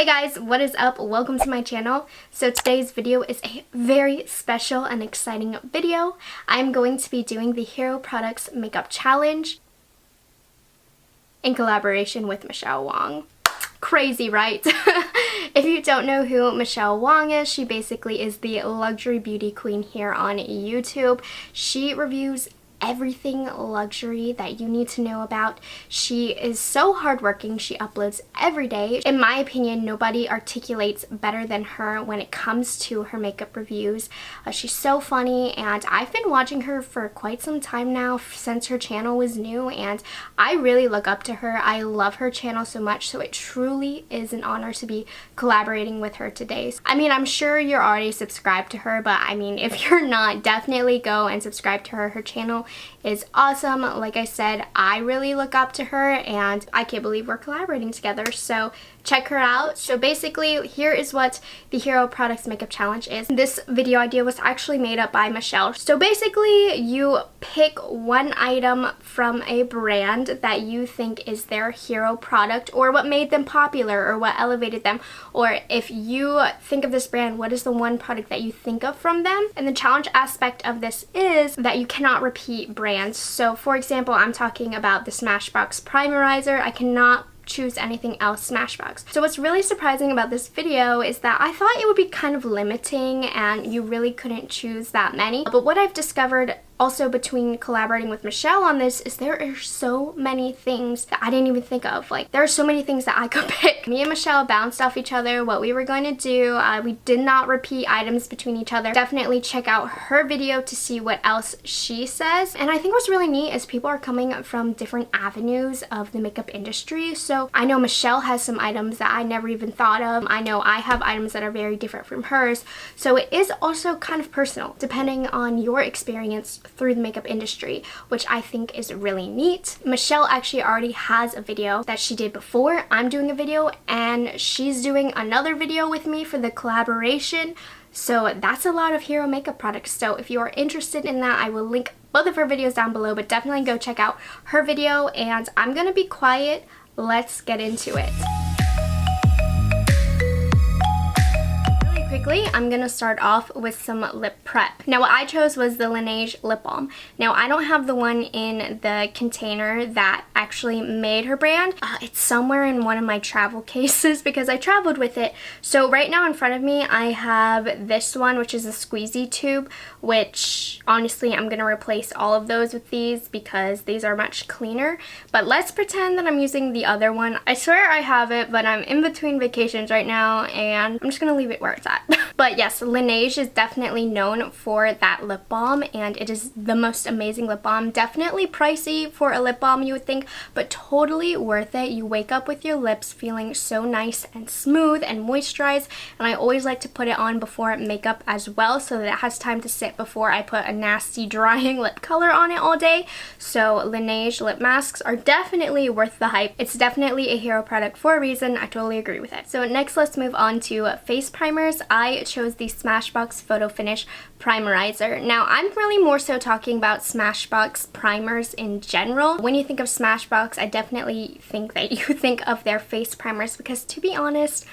Hey guys, what is up? Welcome to my channel. So today's video is a very special and exciting video. I'm going to be doing the Hero Products Makeup Challenge in collaboration with Michelle Wong. Crazy, right? If you don't know who Michelle Wong is, she basically is the luxury beauty queen here on YouTube. She reviews everything luxury that you need to know about. She is so hardworking. She uploads every day. In my opinion, nobody articulates better than her when it comes to her makeup reviews. She's so funny, and I've been watching her for quite some time now, since her channel was new, and I really look up to her. I love her channel so much, so it truly is an honor to be collaborating with her today. I mean, I'm sure you're already subscribed to her, but I mean, if you're not, definitely go and subscribe to her. Her channel is awesome. Like I said, I really look up to her, and I can't believe we're collaborating together, so check her out. So basically, here is what the Hero Products Makeup Challenge is. This video idea was actually made up by Michelle. So basically, you pick one item from a brand that you think is their hero product, or what made them popular, or what elevated them, or if you think of this brand, what is the one product that you think of from them? And the challenge aspect of this is that you cannot repeat brands. So for example, I'm talking about the Smashbox Primerizer. I cannot choose anything else Smashbox. So what's really surprising about this video is that I thought it would be kind of limiting and you really couldn't choose that many. But what I've discovered also between collaborating with Michelle on this is there are so many things that I didn't even think of. Like, there are so many things that I could pick. Me and Michelle bounced off each other what we were going to do. We did not repeat items between each other. Definitely check out her video to see what else she says. And I think what's really neat is people are coming from different avenues of the makeup industry. So I know Michelle has some items that I never even thought of. I know I have items that are very different from hers. So it is also kind of personal depending on your experience through the makeup industry, which I think is really neat. Michelle actually already has a video that she did before. I'm doing a video, and she's doing another video with me for the collaboration. So that's a lot of hero makeup products. So if you are interested in that, I will link both of her videos down below, but definitely go check out her video. And I'm gonna be quiet. Let's get into it. Quickly, I'm gonna start off with some lip prep. Now what I chose was the Laneige lip balm. Now I don't have the one in the container that actually made her brand. It's somewhere in one of my travel cases because I traveled with it. So right now in front of me I have this one, which is a squeezy tube, which honestly I'm gonna replace all of those with these because these are much cleaner. But let's pretend that I'm using the other one. I swear I have it, but I'm in between vacations right now and I'm just gonna leave it where it's at. But yes, Laneige is definitely known for that lip balm, and it is the most amazing lip balm. Definitely pricey for a lip balm, you would think, but totally worth it. You wake up with your lips feeling so nice and smooth and moisturized, and I always like to put it on before makeup as well so that it has time to sit before I put a nasty drying lip color on it all day. So Laneige lip masks are definitely worth the hype. It's definitely a hero product for a reason. I totally agree with it. So next, let's move on to face primers. I chose the Smashbox Photo Finish Primerizer. Now, I'm really more so talking about Smashbox primers in general. When you think of Smashbox, I definitely think that you think of their face primers because, to be honest,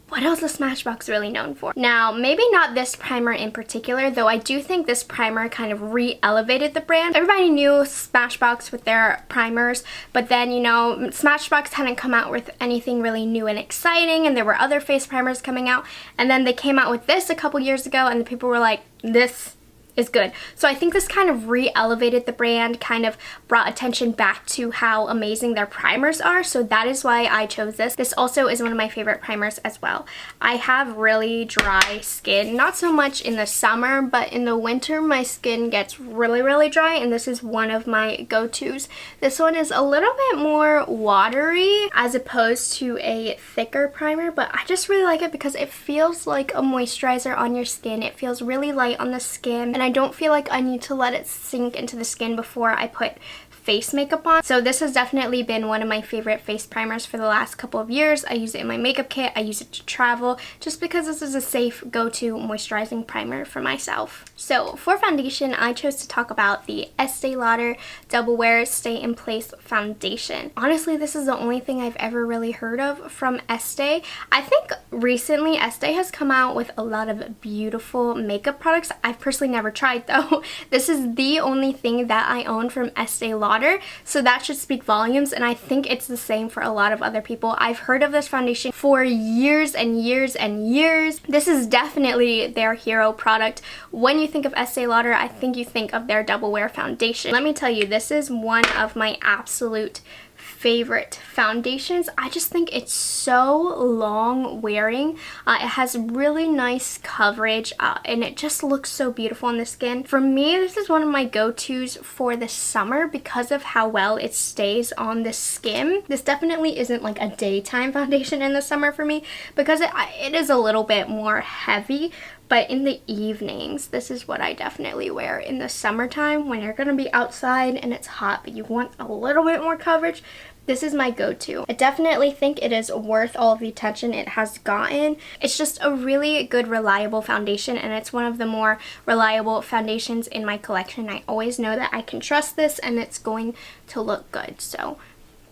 what else is Smashbox really known for? Now, maybe not this primer in particular, though I do think this primer kind of re-elevated the brand. Everybody knew Smashbox with their primers, but then, you know, Smashbox hadn't come out with anything really new and exciting, and there were other face primers coming out, and then they came out with this a couple years ago, and the people were like, this is good. So I think this kind of re-elevated the brand, kind of brought attention back to how amazing their primers are, so that is why I chose this. This also is one of my favorite primers as well. I have really dry skin, not so much in the summer, but in the winter my skin gets really dry, and this is one of my go-tos. This one is a little bit more watery as opposed to a thicker primer, but I just really like it because it feels like a moisturizer on your skin. It feels really light on the skin, and I don't feel like I need to let it sink into the skin before I put face makeup on. So this has definitely been one of my favorite face primers for the last couple of years. I use it in my makeup kit. I use it to travel just because this is a safe go-to moisturizing primer for myself. So for foundation, I chose to talk about the Estee Lauder Double Wear Stay in Place foundation. Honestly, this is the only thing I've ever really heard of from Estee. I think recently Estee has come out with a lot of beautiful makeup products. I've personally never tried though. This is the only thing that I own from Estee Lauder, so that should speak volumes, and I think it's the same for a lot of other people. I've heard of this foundation for years and years and years. This is definitely their hero product. When you think of Estee Lauder, I think you think of their Double Wear foundation. Let me tell you, this is one of my absolute favorite foundations. I just think it's so long wearing. It has really nice coverage and it just looks so beautiful on the skin. For me, this is one of my go-tos for the summer because of how well it stays on the skin. This definitely isn't like a daytime foundation in the summer for me because it is a little bit more heavy. But in the evenings, this is what I definitely wear in the summertime when you're gonna be outside and it's hot, but you want a little bit more coverage. This is my go-to. I definitely think it is worth all of the attention it has gotten. It's just a really good, reliable foundation, and it's one of the more reliable foundations in my collection. I always know that I can trust this and it's going to look good. So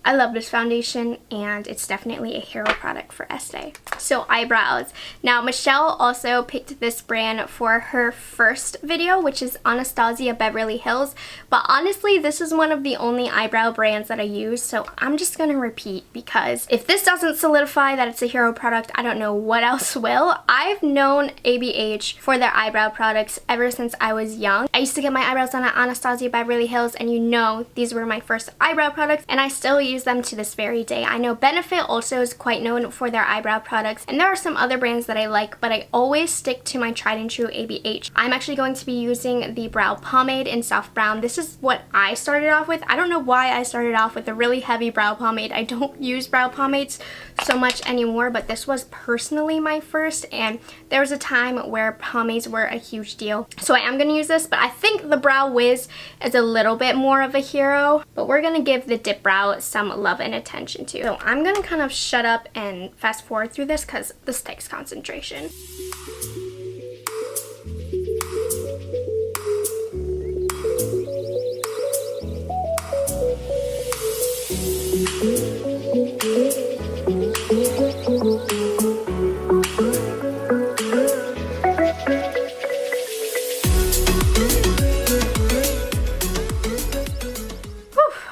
I love this foundation, and it's definitely a hero product for Estee. So eyebrows. Now Michelle also picked this brand for her first video, which is Anastasia Beverly Hills, but honestly this is one of the only eyebrow brands that I use, so I'm just gonna repeat because if this doesn't solidify that it's a hero product, I don't know what else will. I've known ABH for their eyebrow products ever since I was young. I used to get my eyebrows done at Anastasia Beverly Hills, and you know these were my first eyebrow products, and I still use them to this very day. I know Benefit also is quite known for their eyebrow products, and there are some other brands that I like, but I always stick to my tried and true ABH. I'm actually going to be using the brow pomade in soft brown. This is what I started off with. I don't know why I started off with a really heavy brow pomade. I don't use brow pomades so much anymore, but this was personally my first, and there was a time where pomades were a huge deal. So I am going to use this, but I think the Brow Wiz is a little bit more of a hero, but we're going to give the Dipbrow some love and attention to. So I'm going to kind of shut up and fast forward through this because this takes concentration.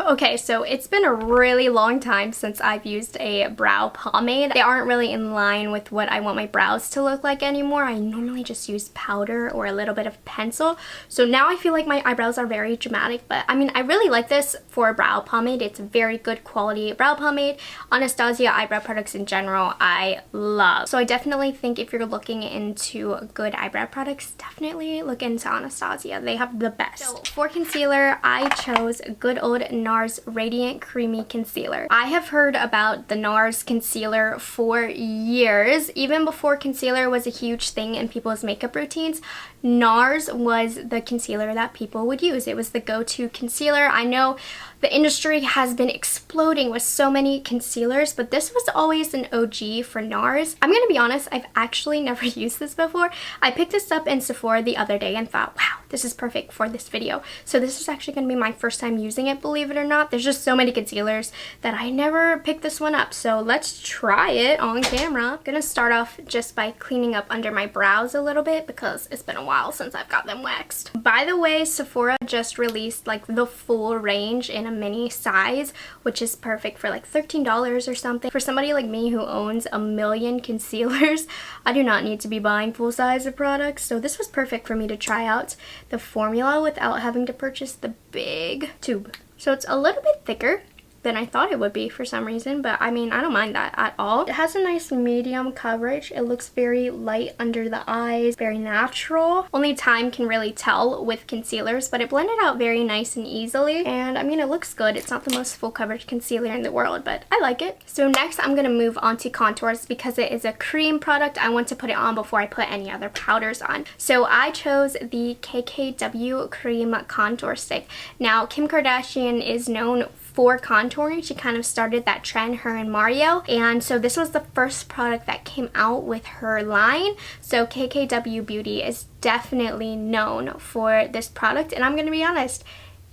Okay, so it's been a really long time since I've used a brow pomade. They aren't really in line with what I want my brows to look like anymore. I normally just use powder or a little bit of pencil. So now I feel like my eyebrows are very dramatic, but I mean, I really like this for a brow pomade. It's a very good quality brow pomade. Anastasia eyebrow products in general, I love. So I definitely think if you're looking into good eyebrow products, definitely look into Anastasia. They have the best. So for concealer, I chose good old NARS Radiant Creamy Concealer. I have heard about the NARS concealer for years. Even before concealer was a huge thing in people's makeup routines, NARS was the concealer that people would use. It was the go-to concealer. I know the industry has been exploding with so many concealers, but this was always an OG for NARS. I'm gonna be honest, I've actually never used this before. I picked this up in Sephora the other day and thought, wow, this is perfect for this video. So this is actually gonna be my first time using it, believe it or not. There's just so many concealers that I never picked this one up. So let's try it on camera. I'm gonna start off just by cleaning up under my brows a little bit because it's been a while since I've got them waxed. By the way, Sephora just released like the full range in a mini size, which is perfect for like $13 or something. For somebody like me who owns a million concealers, I do not need to be buying full size of products, so this was perfect for me to try out the formula without having to purchase the big tube. So it's a little bit thicker than I thought it would be for some reason, but I mean, I don't mind that at all. It has a nice medium coverage. It looks very light under the eyes, very natural. Only time can really tell with concealers, but it blended out very nice and easily. And I mean, it looks good. It's not the most full coverage concealer in the world, but I like it. So next I'm gonna move on to contours because it is a cream product. I want to put it on before I put any other powders on. So I chose the KKW Cream Contour Stick. Now, Kim Kardashian is known for contouring. She kind of started that trend, her and Mario, and so this was the first product that came out with her line. So KKW Beauty is definitely known for this product, and I'm gonna be honest,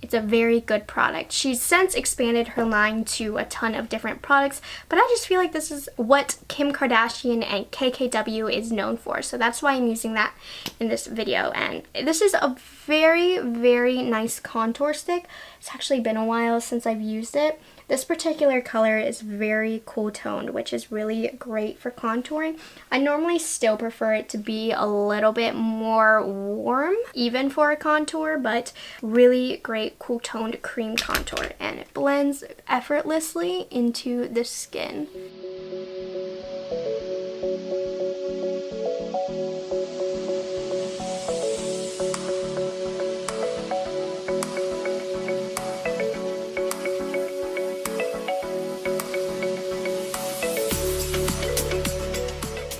it's a very good product. She's since expanded her line to a ton of different products, but I just feel like this is what Kim Kardashian and KKW is known for. So that's why I'm using that in this video. And this is a very, very nice contour stick. It's actually been a while since I've used it. This particular color is very cool toned, which is really great for contouring. I normally still prefer it to be a little bit more warm, even for a contour, but really great cool toned cream contour, and it blends effortlessly into the skin.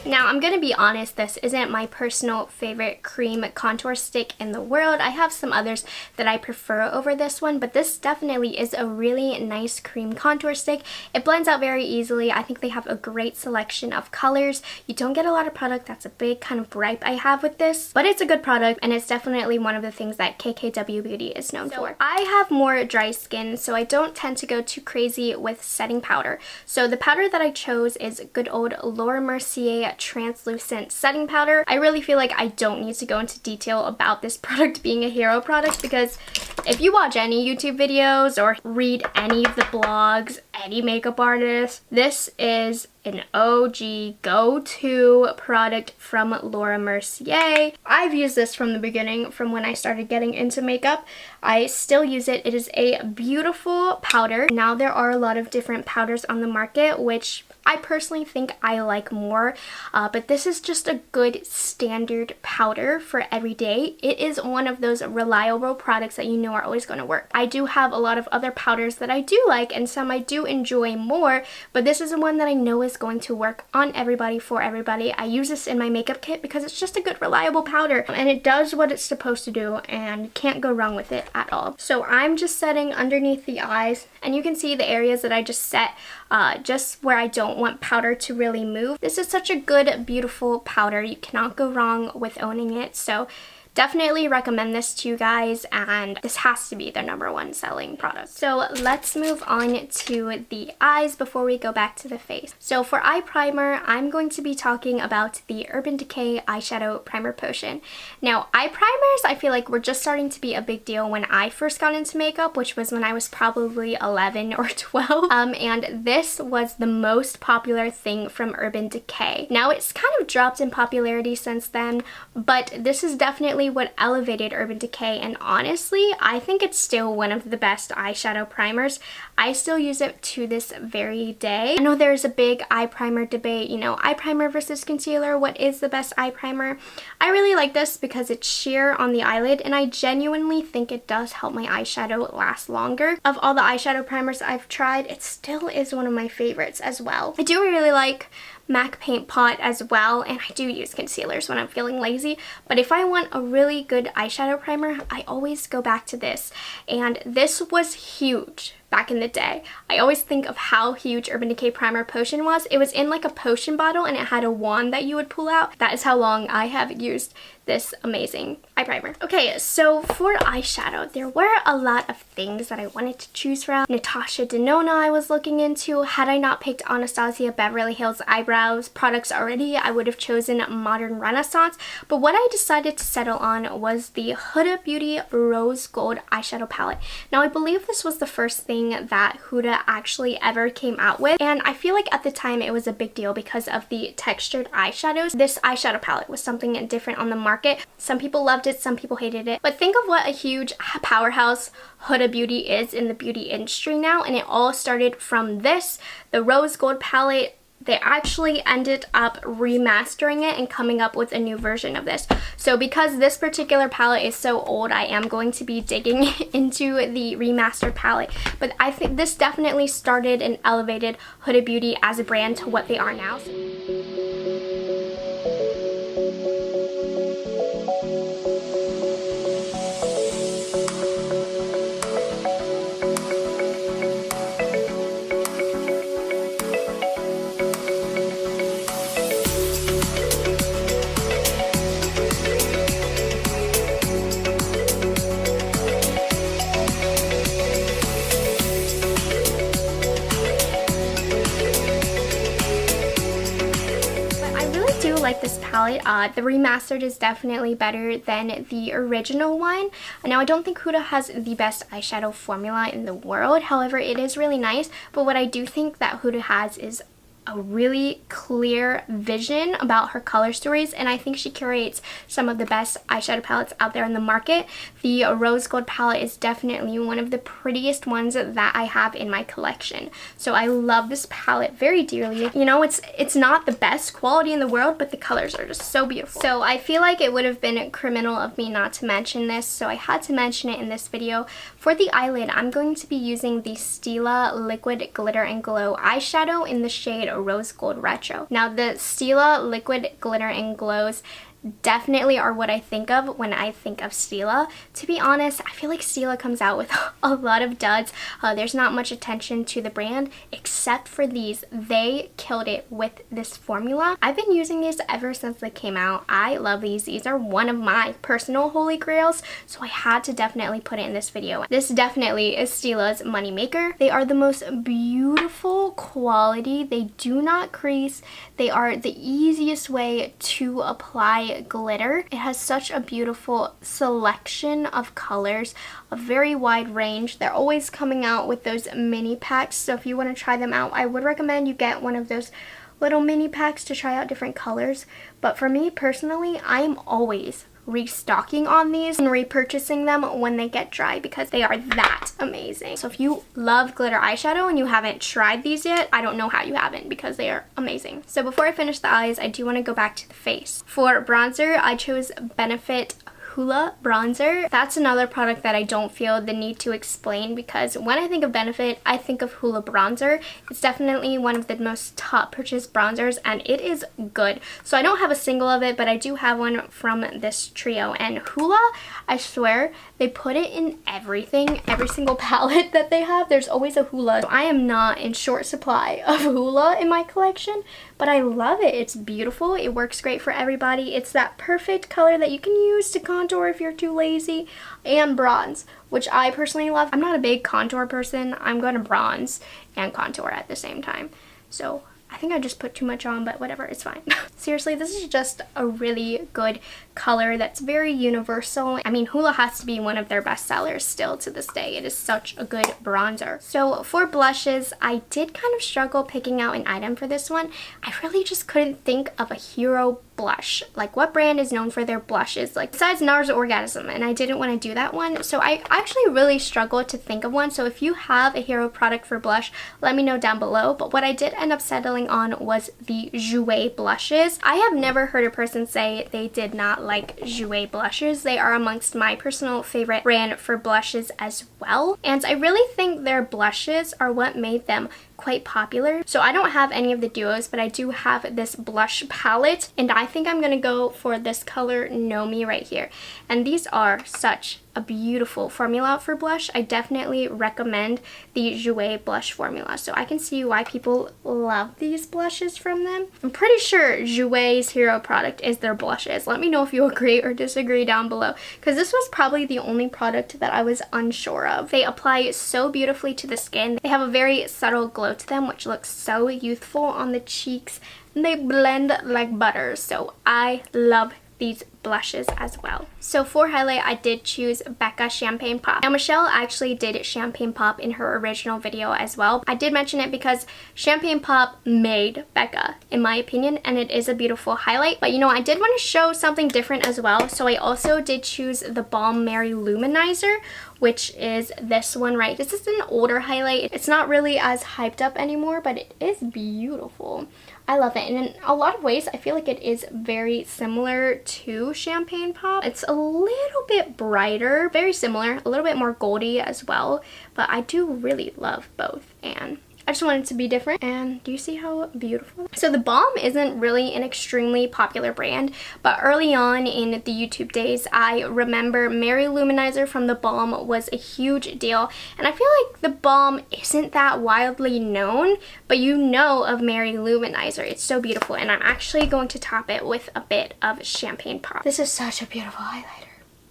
Now, I'm gonna be honest, this isn't my personal favorite cream contour stick in the world. I have some others that I prefer over this one, but this definitely is a really nice cream contour stick. It blends out very easily. I think they have a great selection of colors. You don't get a lot of product. That's a big kind of gripe I have with this, but it's a good product, and it's definitely one of the things that KKW Beauty is known for. I have more dry skin, so I don't tend to go too crazy with setting powder. So the powder that I chose is good old Laura Mercier translucent setting powder. I really feel like I don't need to go into detail about this product being a hero product, because if you watch any YouTube videos or read any of the blogs, any makeup artist, this is an OG go-to product from Laura Mercier. I've used this from the beginning, from when I started getting into makeup. I still use it. It is a beautiful powder. Now there are a lot of different powders on the market, which I personally think I like more, but this is just a good standard powder for every day. It is one of those reliable products that you know are always going to work. I do have a lot of other powders that I do like, and some I do enjoy more, but this is the one that I know is going to work on everybody, for everybody. I use this in my makeup kit because it's just a good reliable powder, and it does what it's supposed to do, and can't go wrong with it at all. So I'm just setting underneath the eyes, and you can see the areas that I just set just where I don't want powder to really move. This is such a good, beautiful powder. You cannot go wrong with owning it. So definitely recommend this to you guys, and this has to be their #1 selling product. So let's move on to the eyes before we go back to the face. So for eye primer, I'm going to be talking about the Urban Decay Eyeshadow Primer Potion. Now, eye primers, I feel like were just starting to be a big deal when I first got into makeup, which was when I was probably 11 or 12. And this was the most popular thing from Urban Decay. Now, it's kind of dropped in popularity since then, but this is definitely what elevated Urban Decay, and honestly, I think it's still one of the best eyeshadow primers. I still use it to this very day. I know there's a big eye primer debate, you know, eye primer versus concealer, what is the best eye primer? I really like this because it's sheer on the eyelid, and I genuinely think it does help my eyeshadow last longer. Of all the eyeshadow primers I've tried, it still is one of my favorites as well. I do really like MAC Paint Pot as well, and I do use concealers when I'm feeling lazy, but if I want a really good eyeshadow primer, I always go back to this, and this was huge back in the day. I always think of how huge Urban Decay Primer Potion was. It was in like a potion bottle, and it had a wand that you would pull out. That is how long I have used this amazing eye primer. Okay, so for eyeshadow, there were a lot of things that I wanted to choose from. Natasha Denona I was looking into. Had I not picked Anastasia Beverly Hills Eyebrows products already, I would have chosen Modern Renaissance, but what I decided to settle on was the Huda Beauty Rose Gold Eyeshadow Palette. Now, I believe this was the first thing thing that Huda actually ever came out with, and I feel like at the time it was a big deal because of the textured eyeshadows. This eyeshadow palette was something different on the market. Some people loved it, some people hated it, but think of what a huge powerhouse Huda Beauty is in the beauty industry now, and it all started from this, the rose gold palette. They actually ended up remastering it and coming up with a new version of this. So because this particular palette is so old, I am going to be digging into the remastered palette. But I think this definitely started and elevated Huda Beauty as a brand to what they are now. Like this palette. The remastered is definitely better than the original one. Now I don't think Huda has the best eyeshadow formula in the world, however it is really nice, but what I do think that Huda has is a really clear vision about her color stories, and I think she curates some of the best eyeshadow palettes out there in the market. The rose gold palette is definitely one of the prettiest ones that I have in my collection, so I love this palette very dearly. You know, it's not the best quality in the world, but the colors are just so beautiful. So I feel like it would have been criminal of me not to mention this, so I had to mention it in this video. For the eyelid, I'm going to be using the Stila Liquid Glitter and Glow eyeshadow in the shade Rose Gold Retro. Now the Stila Liquid Glitter and Glows definitely are what I think of when I think of Stila. To be honest, I feel like Stila comes out with a lot of duds. There's not much attention to the brand except for these. They killed it with this formula. I've been using these ever since they came out. I love these. These are one of my personal holy grails, so I had to definitely put it in this video. This definitely is Stila's moneymaker. They are the most beautiful quality. They do not crease. They are the easiest way to apply glitter. It has such a beautiful selection of colors, a very wide range. They're always coming out with those mini packs, so if you want to try them out, I would recommend you get one of those little mini packs to try out different colors. But for me personally, I am always restocking on these and repurchasing them when they get dry because they are that amazing. So if you love glitter eyeshadow and you haven't tried these yet, I don't know how you haven't because they are amazing. So before I finish the eyes, I do want to go back to the face. For bronzer, I chose Benefit Hoola bronzer. That's another product that I don't feel the need to explain because when I think of Benefit, I think of Hoola bronzer. It's definitely one of the most top purchased bronzers and it is good. So I don't have a single of it, but I do have one from this trio, and Hoola, I swear, they put it in everything. Every single palette that they have, there's always a Hoola. So I am not in short supply of Hoola in my collection, but I love it. It's beautiful. It works great for everybody. It's that perfect color that you can use to contour if you're too lazy, and bronze, which I personally love. I'm not a big contour person. I'm going to bronze and contour at the same time. So I think I just put too much on, but whatever, it's fine. Seriously, this is just a really good color that's very universal. I mean, Hoola has to be one of their best sellers still to this day. It is such a good bronzer. So for blushes, I did kind of struggle picking out an item for this one. I really just couldn't think of a hero blush. Like, what brand is known for their blushes? Like, besides NARS Orgasm, and I didn't want to do that one. So I actually really struggled to think of one. So if you have a hero product for blush, let me know down below. But what I did end up settling on was the Jouer blushes. I have never heard a person say they did not like Jouer blushes. They are amongst my personal favorite brand for blushes as well. And I really think their blushes are what made them quite popular. So I don't have any of the duos, but I do have this blush palette, and I think I'm gonna go for this color Know Me right here. And these are such a beautiful formula for blush. I definitely recommend the Jouer blush formula. So I can see why people love these blushes from them. I'm pretty sure Jouer's hero product is their blushes. Let me know if you agree or disagree down below, because this was probably the only product that I was unsure of. They apply so beautifully to the skin. They have a very subtle glow to them, which looks so youthful on the cheeks, and they blend like butter. So I love these blushes as well. So for highlight, I did choose Becca Champagne Pop. Now Michelle actually did Champagne Pop in her original video as well. I did mention it because Champagne Pop made Becca, in my opinion, and it is a beautiful highlight. But you know, I did want to show something different as well. So I also did choose the Balm Mary Luminizer, which is this one right. This is an older highlight. It's not really as hyped up anymore, but it is beautiful. I love it, and in a lot of ways I feel like it is very similar to Champagne Pop. It's a little bit brighter, very similar, a little bit more goldy as well, but I do really love both, and I just wanted to be different. And do you see how beautiful? So the Balm isn't really an extremely popular brand, but early on in the YouTube days, I remember Mary Luminizer from the Balm was a huge deal. And I feel like the Balm isn't that widely known, but you know of Mary Luminizer. It's so beautiful, and I'm actually going to top it with a bit of Champagne Pop. This is such a beautiful highlighter.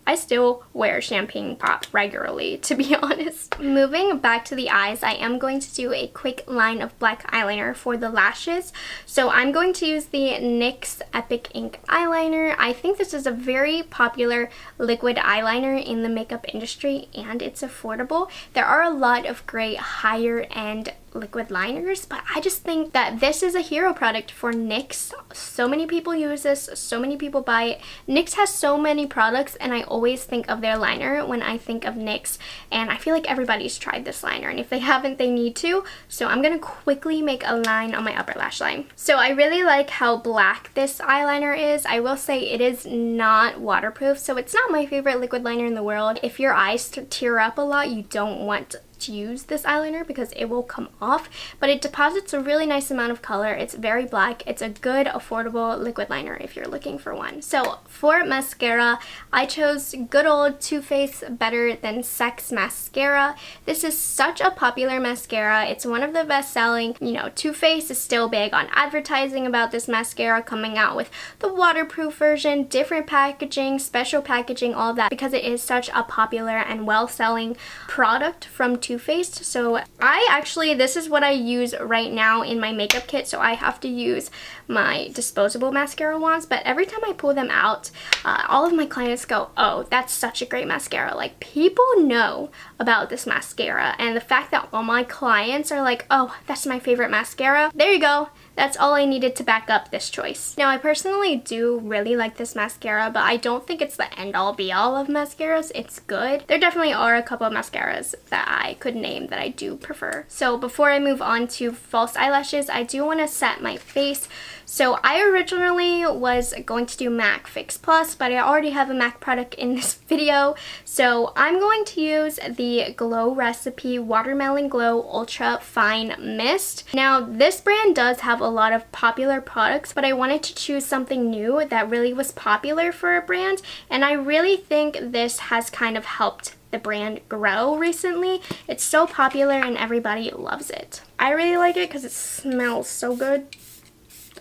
I still wear Champagne Pop regularly, to be honest. Moving back to the eyes, I am going to do a quick line of black eyeliner for the lashes. So I'm going to use the NYX Epic Ink Eyeliner. I think this is a very popular liquid eyeliner in the makeup industry, and it's affordable. There are a lot of great higher end liquid liners, but I just think that this is a hero product for NYX. So many people use this, so many people buy it. NYX has so many products, and I always think of their liner when I think of NYX, and I feel like everybody's tried this liner, and if they haven't, they need to. So I'm gonna quickly make a line on my upper lash line. So I really like how black this eyeliner is. I will say it is not waterproof, so it's not my favorite liquid liner in the world. If your eyes tear up a lot, you don't want to use this eyeliner because it will come off, but it deposits a really nice amount of color. It's very black. It's a good affordable liquid liner if you're looking for one. So for mascara, I chose good old Too Faced Better Than Sex mascara. This is such a popular mascara. It's one of the best selling. You know, Too Faced is still big on advertising about this mascara, coming out with the waterproof version, different packaging, special packaging, all of that, because it is such a popular and well selling product from Too Faced. So this is what I use right now in my makeup kit, so I have to use my disposable mascara wands, but every time I pull them out, all of my clients go, oh, that's such a great mascara. Like, people know about this mascara, and the fact that all my clients are like, oh, that's my favorite mascara, there you go. That's all I needed to back up this choice. Now, I personally do really like this mascara, but I don't think it's the end-all be-all of mascaras. It's good. There definitely are a couple of mascaras that I could name that I do prefer. So before I move on to false eyelashes, I do want to set my face. So I originally was going to do MAC Fix Plus, but I already have a MAC product in this video. So I'm going to use the Glow Recipe Watermelon Glow Ultra Fine Mist. Now, this brand does have a lot of popular products, but I wanted to choose something new that really was popular for a brand, and I really think this has kind of helped the brand grow recently. It's so popular and everybody loves it. I really like it because it smells so good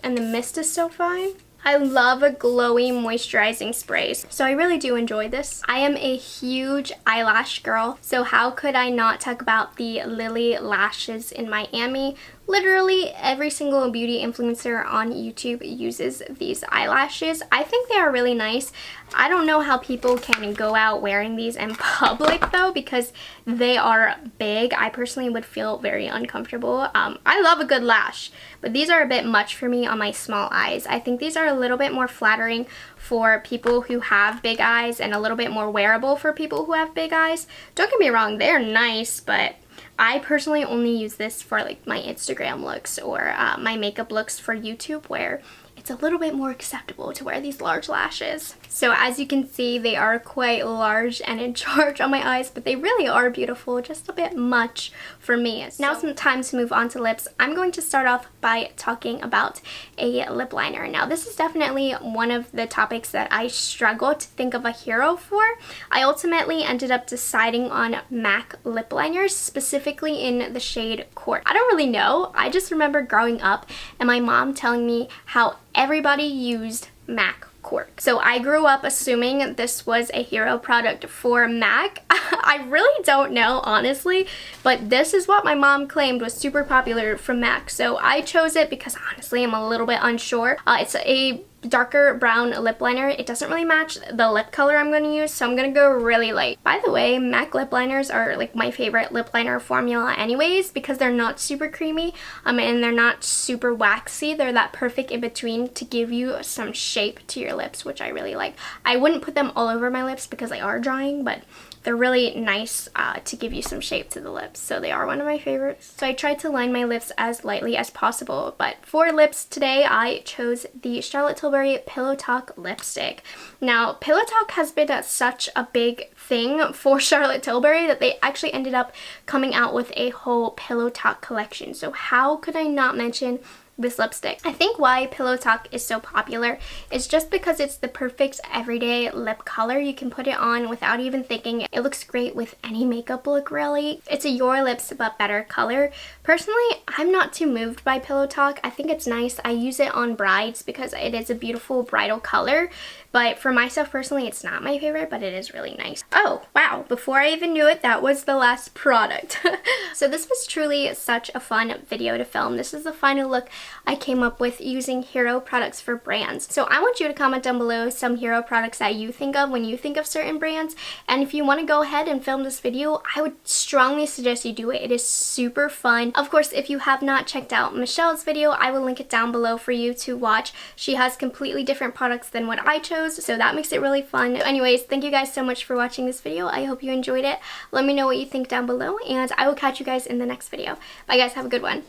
and the mist is so fine. I love glowy moisturizing sprays, so I really do enjoy this. I am a huge eyelash girl, so how could I not talk about the Lilly lashes in Miami? Literally every single beauty influencer on YouTube uses these eyelashes. I think they are really nice. I don't know how people can go out wearing these in public though, because they are big. I personally would feel very uncomfortable. I love a good lash, but these are a bit much for me on my small eyes. I think these are a little bit more flattering for people who have big eyes and a little bit more wearable for people who have big eyes. Don't get me wrong, they're nice, but I personally only use this for like my Instagram looks or my makeup looks for YouTube, where it's a little bit more acceptable to wear these large lashes. So as you can see, they are quite large and in charge on my eyes, but they really are beautiful, just a bit much for me. So now it's time to move on to lips. I'm going to start off by talking about a lip liner. Now this is definitely one of the topics that I struggle to think of a hero for. I ultimately ended up deciding on MAC lip liners, specifically in the shade Cork. I don't really know, I just remember growing up and my mom telling me how everybody used MAC Cork. So I grew up assuming this was a hero product for MAC. I really don't know, honestly, but this is what my mom claimed was super popular from MAC. So I chose it because honestly I'm a little bit unsure. It's a darker brown lip liner. It doesn't really match the lip color I'm going to use, so I'm going to go really light. By the way, MAC lip liners are like my favorite lip liner formula anyways, because they're not super creamy and they're not super waxy. They're that perfect in between to give you some shape to your lips, which I really like. I wouldn't put them all over my lips because they are drying, but they're really nice to give you some shape to the lips, so they are one of my favorites. So I tried to line my lips as lightly as possible, but for lips today I chose the Charlotte Tilbury Pillow Talk lipstick. Now, Pillow Talk has been such a big thing for Charlotte Tilbury that they actually ended up coming out with a whole Pillow Talk collection. So how could I not mention this lipstick? I think why Pillow Talk is so popular is just because it's the perfect everyday lip color. You can put it on without even thinking. It looks great with any makeup look, really. It's a Your Lips But Better color. Personally, I'm not too moved by Pillow Talk. I think it's nice. I use it on brides because it is a beautiful bridal color. But for myself personally, it's not my favorite, but it is really nice. Oh, wow. Before I even knew it, that was the last product. So this was truly such a fun video to film. This is the final look I came up with using hero products for brands. So I want you to comment down below some hero products that you think of when you think of certain brands. And if you want to go ahead and film this video, I would strongly suggest you do it. It is super fun. Of course, if you have not checked out Michelle's video, I will link it down below for you to watch. She has completely different products than what I chose, so that makes it really fun. Anyways, thank you guys so much for watching this video. I hope you enjoyed it. Let me know what you think down below, and I will catch you guys in the next video. Bye guys, have a good one.